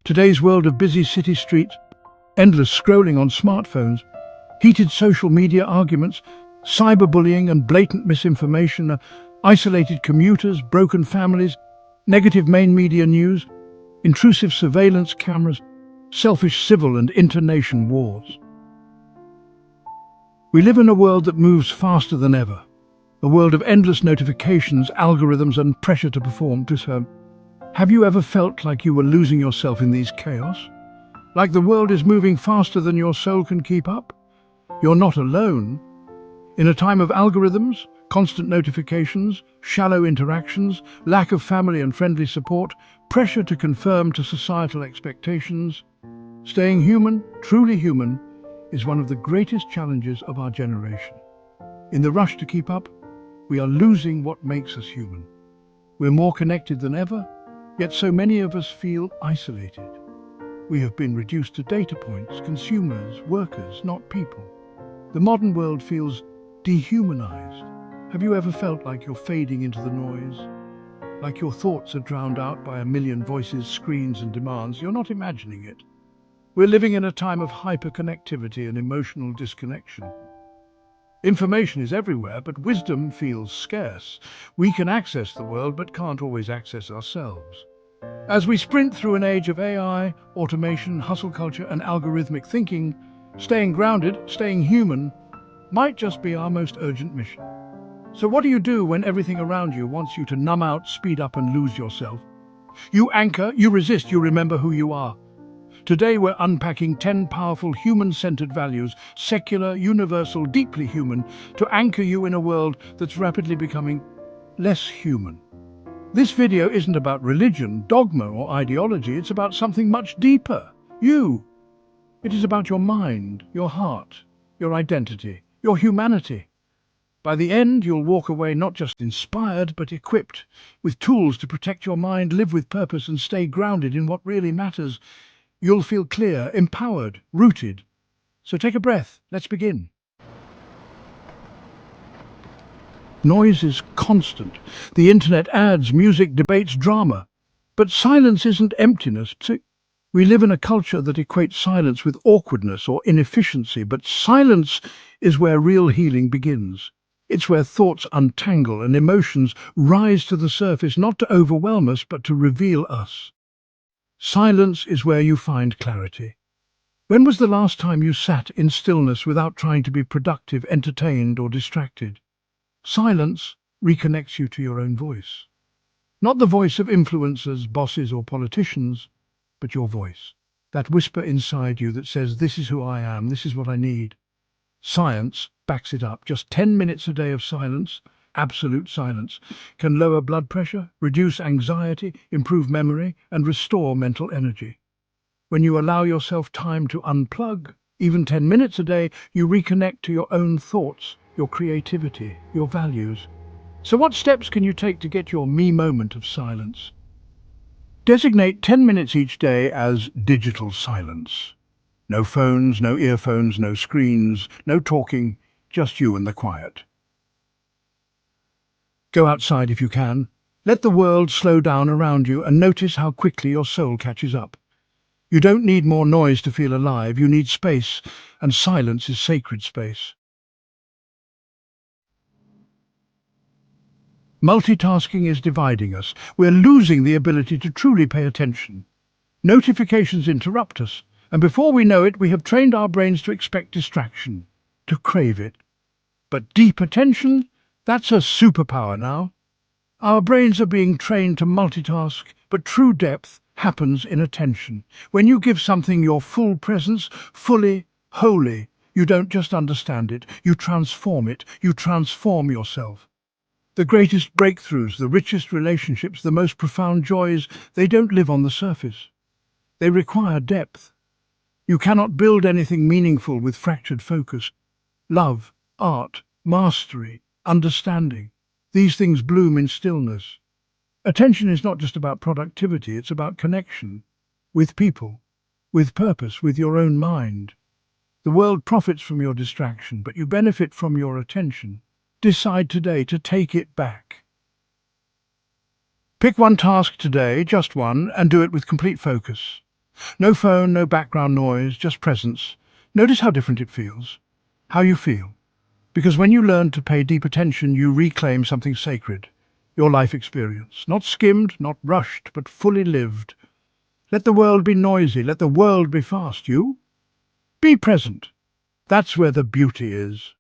Today's world of busy city streets, endless scrolling on smartphones, heated social media arguments, cyberbullying and blatant misinformation, isolated commuters, broken families, negative main media news, intrusive surveillance cameras, selfish civil and inter-nation wars. We live in a world that moves faster than ever, a world of endless notifications, algorithms and pressure to perform. Have you ever felt like you were losing yourself in these chaos? Like the world is moving faster than your soul can keep up? You're not alone. In a time of algorithms, constant notifications, shallow interactions, lack of family and friendly support, pressure to conform to societal expectations, staying human, truly human, is one of the greatest challenges of our generation. In the rush to keep up, we are losing what makes us human. We're more connected than ever, yet so many of us feel isolated. We have been reduced to data points, consumers, workers, not people. The modern world feels dehumanized. Have you ever felt like you're fading into the noise? Like your thoughts are drowned out by a million voices, screens and demands? You're not imagining it. We're living in a time of hyperconnectivity and emotional disconnection. Information is everywhere, but wisdom feels scarce. We can access the world, but can't always access ourselves. As we sprint through an age of AI, automation, hustle culture, and algorithmic thinking, staying grounded, staying human, might just be our most urgent mission. So what do you do when everything around you wants you to numb out, speed up, and lose yourself? You anchor, you resist, you remember who you are. Today we're unpacking 10 powerful human-centered values, secular, universal, deeply human, to anchor you in a world that's rapidly becoming less human. This video isn't about religion, dogma, or ideology. It's about something much deeper. You. It is about your mind, your heart, your identity, your humanity. By the end, you'll walk away not just inspired, but equipped, with tools to protect your mind, live with purpose, and stay grounded in what really matters. You'll feel clear, empowered, rooted. So take a breath. Let's begin. Noise is constant. The internet, ads, music, debates, drama. But silence isn't emptiness. We live in a culture that equates silence with awkwardness or inefficiency, but silence is where real healing begins. It's where thoughts untangle and emotions rise to the surface, not to overwhelm us, but to reveal us. Silence is where you find clarity. When was the last time you sat in stillness without trying to be productive, entertained, or distracted? Silence reconnects you to your own voice. Not the voice of influencers, bosses, or politicians, but your voice. That whisper inside you that says, "This is who I am, this is what I need." Science backs it up. Just 10 minutes a day of silence, absolute silence, can lower blood pressure, reduce anxiety, improve memory, and restore mental energy. When you allow yourself time to unplug, even 10 minutes a day, you reconnect to your own thoughts, your creativity, your values. So what steps can you take to get your me moment of silence? Designate 10 minutes each day as digital silence. No phones, no earphones, no screens, no talking, just you and the quiet. Go outside if you can. Let the world slow down around you and notice how quickly your soul catches up. You don't need more noise to feel alive, you need space, and silence is sacred space. Multitasking is dividing us. We're losing the ability to truly pay attention. Notifications interrupt us, and before we know it, we have trained our brains to expect distraction, to crave it. But deep attention, that's a superpower now. Our brains are being trained to multitask, but true depth happens in attention. When you give something your full presence, fully, wholly, you don't just understand it, you transform it, you transform yourself. The greatest breakthroughs, the richest relationships, the most profound joys, they don't live on the surface. They require depth. You cannot build anything meaningful with fractured focus. Love, art, mastery, understanding. These things bloom in stillness. Attention is not just about productivity, it's about connection. With people, with purpose, with your own mind. The world profits from your distraction, but you benefit from your attention. Decide today to take it back. Pick one task today, just one, and do it with complete focus. No phone, no background noise, just presence. Notice how different it feels. How you feel. Because when you learn to pay deep attention, you reclaim something sacred. Your life experience. Not skimmed, not rushed, but fully lived. Let the world be noisy, let the world be fast. You? Be present. That's where the beauty is.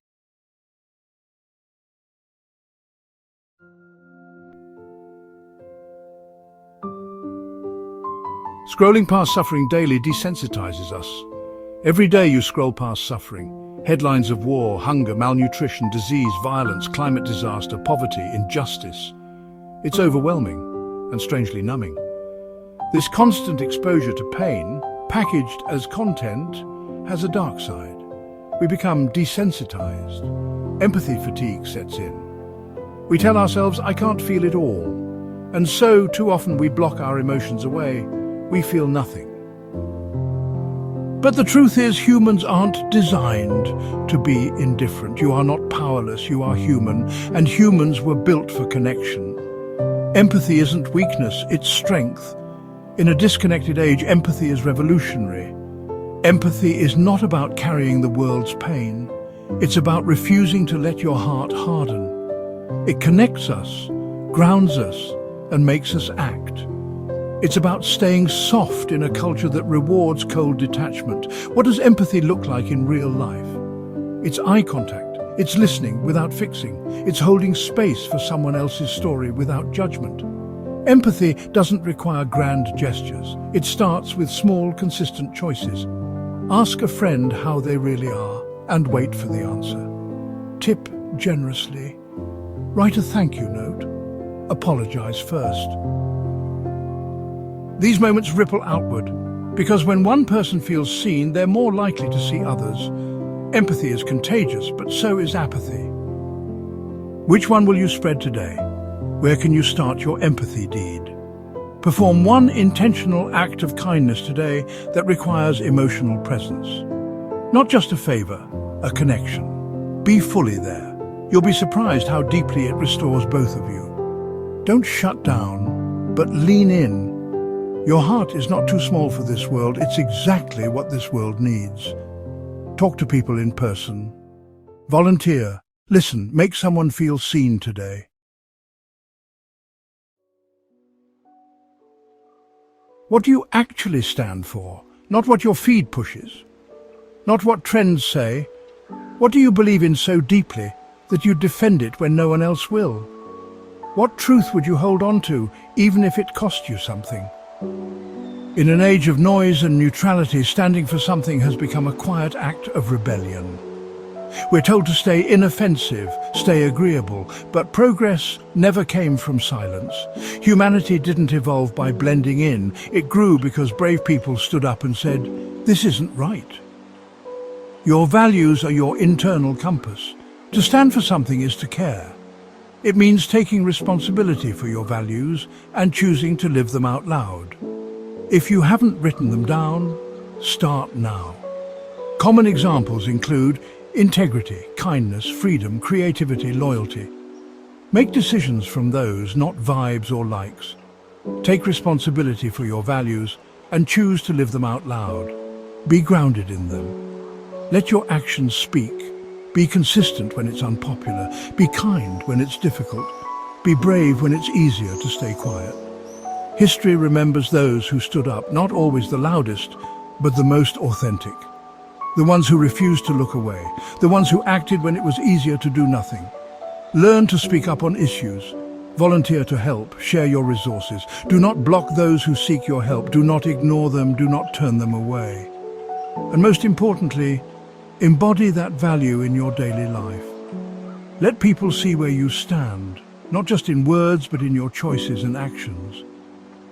Scrolling past suffering daily desensitizes us. Every day you scroll past suffering. Headlines of war, hunger, malnutrition, disease, violence, climate disaster, poverty, injustice. It's overwhelming and strangely numbing. This constant exposure to pain, packaged as content, has a dark side. We become desensitized. Empathy fatigue sets in. We tell ourselves, I can't feel it all. And so, too often we block our emotions away. We feel nothing. But the truth is, humans aren't designed to be indifferent. You are not powerless, you are human, and humans were built for connection. Empathy isn't weakness, it's strength. In a disconnected age, empathy is revolutionary. Empathy is not about carrying the world's pain. It's about refusing to let your heart harden. It connects us, grounds us, and makes us act. It's about staying soft in a culture that rewards cold detachment. What does empathy look like in real life? It's eye contact. It's listening without fixing. It's holding space for someone else's story without judgment. Empathy doesn't require grand gestures. It starts with small, consistent choices. Ask a friend how they really are and wait for the answer. Tip generously. Write a thank you note. Apologize first. These moments ripple outward, because when one person feels seen, they're more likely to see others. Empathy is contagious, but so is apathy. Which one will you spread today? Where can you start your empathy deed? Perform one intentional act of kindness today that requires emotional presence. Not just a favor, a connection. Be fully there. You'll be surprised how deeply it restores both of you. Don't shut down, but lean in. Your heart is not too small for this world. It's exactly what this world needs. Talk to people in person. Volunteer. Listen. Make someone feel seen today. What do you actually stand for? Not what your feed pushes. Not what trends say. What do you believe in so deeply that you defend it when no one else will? What truth would you hold on to, even if it cost you something? In an age of noise and neutrality, standing for something has become a quiet act of rebellion. We're told to stay inoffensive, stay agreeable, but progress never came from silence. Humanity didn't evolve by blending in. It grew because brave people stood up and said, "This isn't right." Your values are your internal compass. To stand for something is to care. It means taking responsibility for your values and choosing to live them out loud. If you haven't written them down, start now. Common examples include integrity, kindness, freedom, creativity, loyalty. Make decisions from those, not vibes or likes. Take responsibility for your values and choose to live them out loud. Be grounded in them. Let your actions speak. Be consistent when it's unpopular. Be kind when it's difficult. Be brave when it's easier to stay quiet. History remembers those who stood up, not always the loudest, but the most authentic. The ones who refused to look away. The ones who acted when it was easier to do nothing. Learn to speak up on issues. Volunteer to help. Share your resources. Do not block those who seek your help. Do not ignore them. Do not turn them away. And most importantly, embody that value in your daily life. Let people see where you stand, not just in words, but in your choices and actions.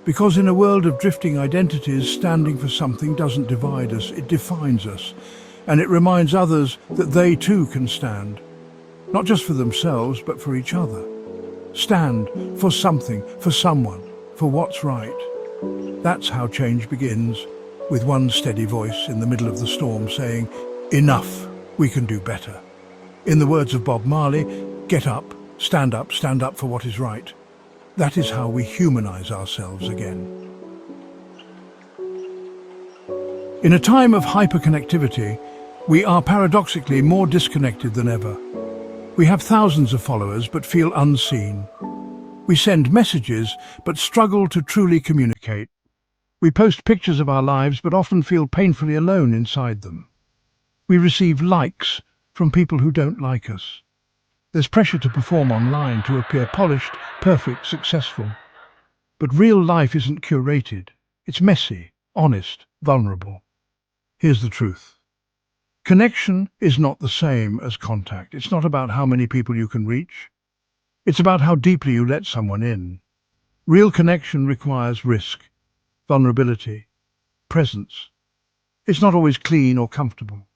Because in a world of drifting identities, standing for something doesn't divide us, it defines us. And it reminds others that they too can stand, not just for themselves, but for each other. Stand for something, for someone, for what's right. That's how change begins, with one steady voice in the middle of the storm saying, "Enough, we can do better." In the words of Bob Marley, get up, stand up for what is right. That is how we humanize ourselves again. In a time of hyperconnectivity, we are paradoxically more disconnected than ever. We have thousands of followers but feel unseen. We send messages but struggle to truly communicate. We post pictures of our lives but often feel painfully alone inside them. We receive likes from people who don't like us. There's pressure to perform online, to appear polished, perfect, successful. But real life isn't curated. It's messy, honest, vulnerable. Here's the truth. Connection is not the same as contact. It's not about how many people you can reach. It's about how deeply you let someone in. Real connection requires risk, vulnerability, presence. It's not always clean or comfortable.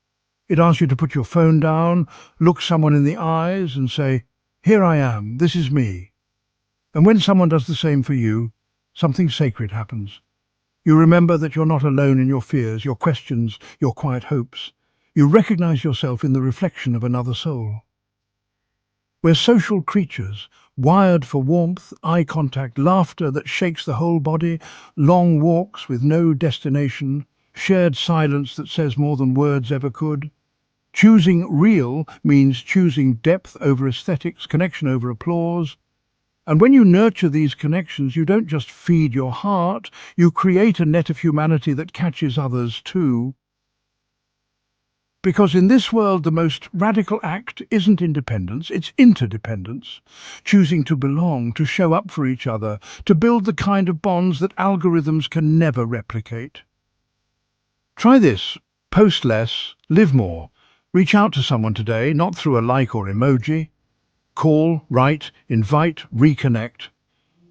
It asks you to put your phone down, look someone in the eyes and say, "Here I am, this is me." And when someone does the same for you, something sacred happens. You remember that you're not alone in your fears, your questions, your quiet hopes. You recognize yourself in the reflection of another soul. We're social creatures, wired for warmth, eye contact, laughter that shakes the whole body, long walks with no destination, shared silence that says more than words ever could. Choosing real means choosing depth over aesthetics, connection over applause. And when you nurture these connections, you don't just feed your heart, you create a net of humanity that catches others too. Because in this world, the most radical act isn't independence, it's interdependence. Choosing to belong, to show up for each other, to build the kind of bonds that algorithms can never replicate. Try this. Post less, live more. Reach out to someone today, not through a like or emoji. Call, write, invite, reconnect.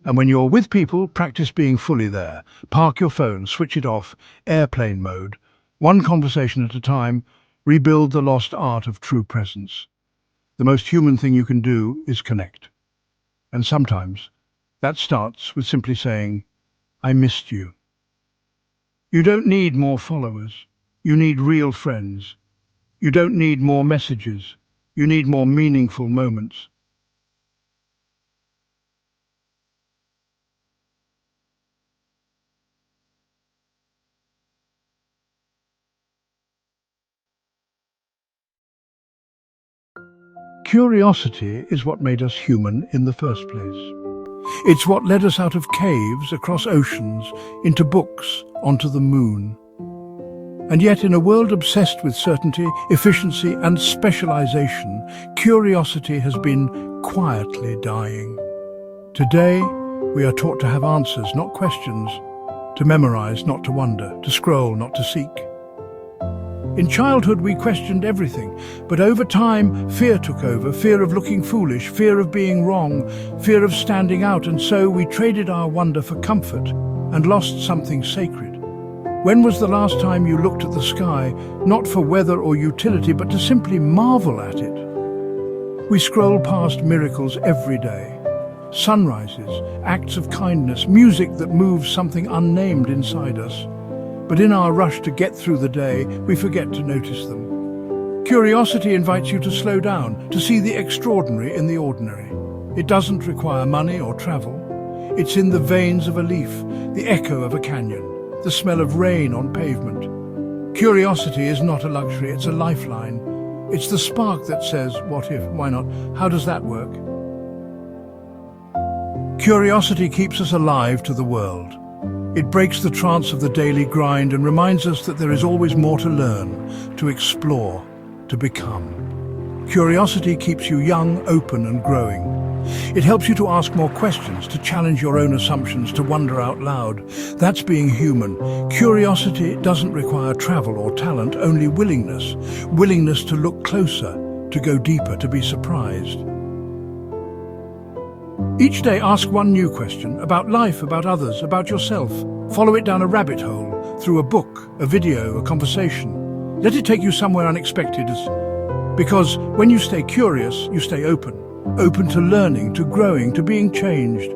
And when you're with people, practice being fully there. Park your phone, switch it off, airplane mode. One conversation at a time, rebuild the lost art of true presence. The most human thing you can do is connect. And sometimes that starts with simply saying, "I missed you." You don't need more followers. You need real friends. You don't need more messages. You need more meaningful moments. Curiosity is what made us human in the first place. It's what led us out of caves, across oceans, into books, onto the moon. And yet, in a world obsessed with certainty, efficiency and specialization, curiosity has been quietly dying. Today, we are taught to have answers, not questions, to memorize, not to wonder, to scroll, not to seek. In childhood, we questioned everything, but over time, fear took over, fear of looking foolish, fear of being wrong, fear of standing out, and so we traded our wonder for comfort and lost something sacred. When was the last time you looked at the sky, not for weather or utility, but to simply marvel at it? We scroll past miracles every day. Sunrises, acts of kindness, music that moves something unnamed inside us. But in our rush to get through the day, we forget to notice them. Curiosity invites you to slow down, to see the extraordinary in the ordinary. It doesn't require money or travel. It's in the veins of a leaf, the echo of a canyon, the smell of rain on pavement. Curiosity is not a luxury, it's a lifeline. It's the spark that says, what if, why not, how does that work? Curiosity keeps us alive to the world. It breaks the trance of the daily grind and reminds us that there is always more to learn, to explore, to become. Curiosity keeps you young, open and growing. It helps you to ask more questions, to challenge your own assumptions, to wonder out loud. That's being human. Curiosity doesn't require travel or talent, only willingness. Willingness to look closer, to go deeper, to be surprised. Each day ask one new question about life, about others, about yourself. Follow it down a rabbit hole, through a book, a video, a conversation. Let it take you somewhere unexpected, because when you stay curious, you stay open. Open to learning, to growing, to being changed.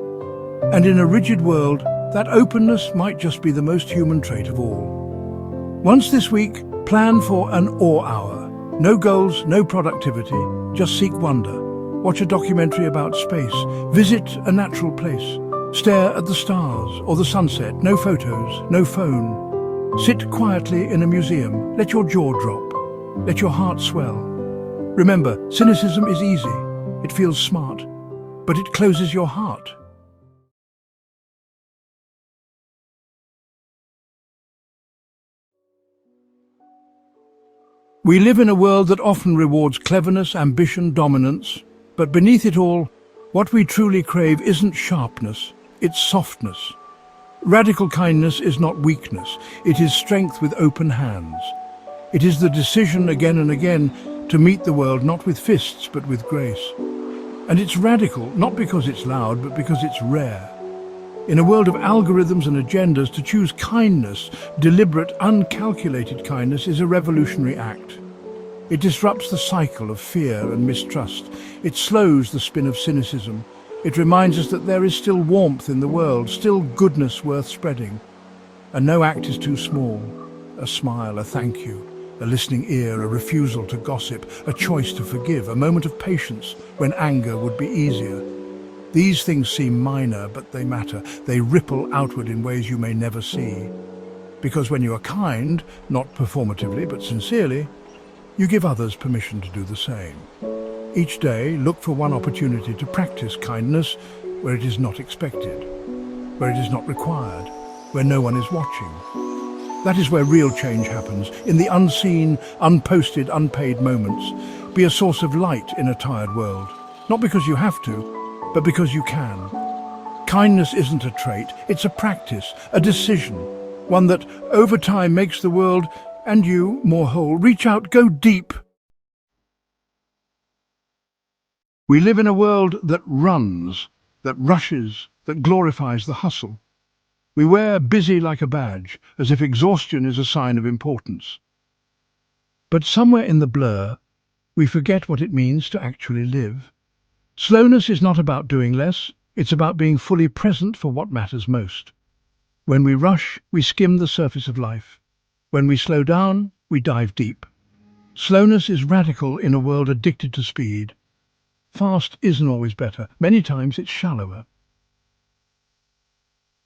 And in a rigid world, that openness might just be the most human trait of all. Once this week, plan for an awe hour. No goals, no productivity, just seek wonder. Watch a documentary about space. Visit a natural place. Stare at the stars or the sunset. No photos, no phone. Sit quietly in a museum. Let your jaw drop. Let your heart swell. Remember, cynicism is easy. It feels smart, but it closes your heart. We live in a world that often rewards cleverness, ambition, dominance, but beneath it all, what we truly crave isn't sharpness, it's softness. Radical kindness is not weakness, it is strength with open hands. It is the decision again and again to meet the world not with fists but with grace. And it's radical, not because it's loud, but because it's rare. In a world of algorithms and agendas, to choose kindness, deliberate, uncalculated kindness, is a revolutionary act. It disrupts the cycle of fear and mistrust. It slows the spin of cynicism. It reminds us that there is still warmth in the world, still goodness worth spreading. And no act is too small. A smile, a thank you, a listening ear, a refusal to gossip, a choice to forgive, a moment of patience when anger would be easier. These things seem minor, but they matter. They ripple outward in ways you may never see. Because when you are kind, not performatively but sincerely, you give others permission to do the same. Each day, look for one opportunity to practice kindness where it is not expected, where it is not required, where no one is watching. That is where real change happens, in the unseen, unposted, unpaid moments. Be a source of light in a tired world, not because you have to, but because you can. Kindness isn't a trait, it's a practice, a decision, one that over time makes the world and you more whole. Reach out, go deep. We live in a world that runs, that rushes, that glorifies the hustle. We wear busy like a badge, as if exhaustion is a sign of importance. But somewhere in the blur, we forget what it means to actually live. Slowness is not about doing less, it's about being fully present for what matters most. When we rush, we skim the surface of life. When we slow down, we dive deep. Slowness is radical in a world addicted to speed. Fast isn't always better. Many times it's shallower.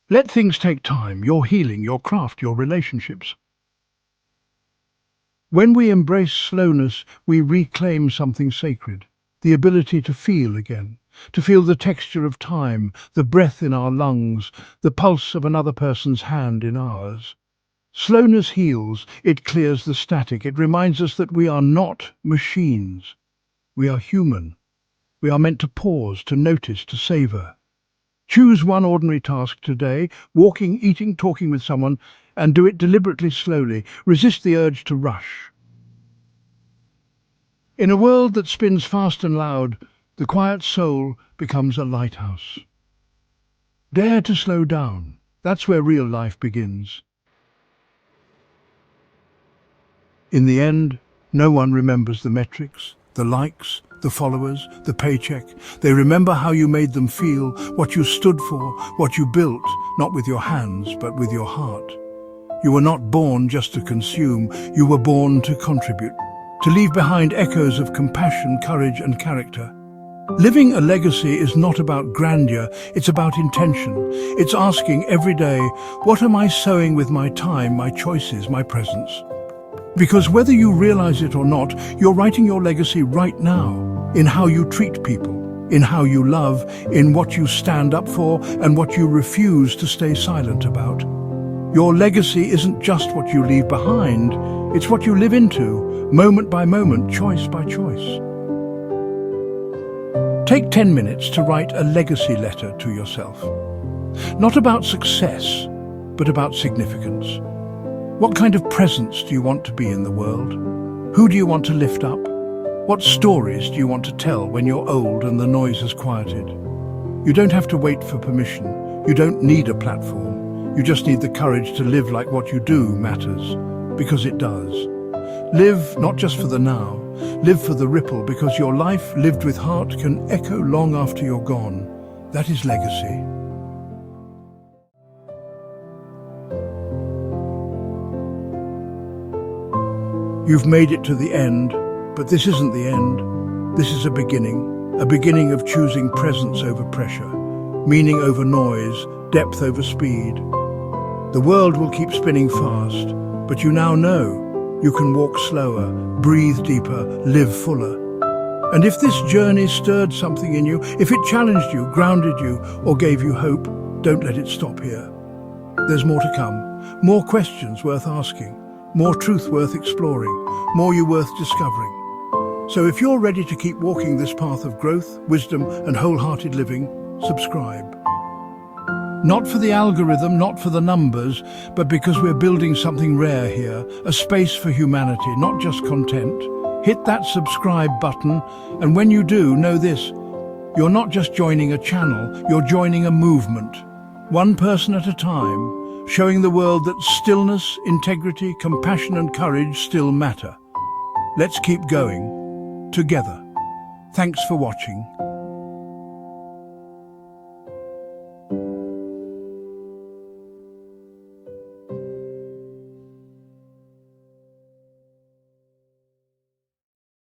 Let things take time, your healing, your craft, your relationships. When we embrace slowness, we reclaim something sacred. The ability to feel again, to feel the texture of time, the breath in our lungs, the pulse of another person's hand in ours. Slowness heals, it clears the static, it reminds us that we are not machines. We are human. We are meant to pause, to notice, to savor. Choose one ordinary task today, walking, eating, talking with someone, and do it deliberately, slowly. Resist the urge to rush. In a world that spins fast and loud, the quiet soul becomes a lighthouse. Dare to slow down. That's where real life begins. In the end, no one remembers the metrics, the likes, the followers, the paycheck. They remember how you made them feel, what you stood for, what you built, not with your hands, but with your heart. You were not born just to consume, you were born to contribute, to leave behind echoes of compassion, courage, and character. Living a legacy is not about grandeur, it's about intention. It's asking every day, what am I sowing with my time, my choices, my presence? Because whether you realize it or not, you're writing your legacy right now, in how you treat people, in how you love, in what you stand up for, and what you refuse to stay silent about. Your legacy isn't just what you leave behind, it's what you live into, moment by moment, choice by choice. Take 10 minutes to write a legacy letter to yourself. Not about success, but about significance. What kind of presence do you want to be in the world? Who do you want to lift up? What stories do you want to tell when you're old and the noise has quieted? You don't have to wait for permission. You don't need a platform. You just need the courage to live like what you do matters, because it does. Live not just for the now, live for the ripple, because your life lived with heart can echo long after you're gone. That is legacy. You've made it to the end, but this isn't the end. This is a beginning of choosing presence over pressure, meaning over noise, depth over speed. The world will keep spinning fast, but you now know you can walk slower, breathe deeper, live fuller. And if this journey stirred something in you, if it challenged you, grounded you, or gave you hope, don't let it stop here. There's more to come, more questions worth asking, more truth worth exploring, more you worth discovering. So if you're ready to keep walking this path of growth, wisdom, and wholehearted living, subscribe. Not for the algorithm, not for the numbers, but because we're building something rare here, a space for humanity, not just content. Hit that subscribe button, and when you do, know this: you're not just joining a channel, you're joining a movement. One person at a time, showing the world that stillness, integrity, compassion and courage still matter. Let's keep going, together. Thanks for watching.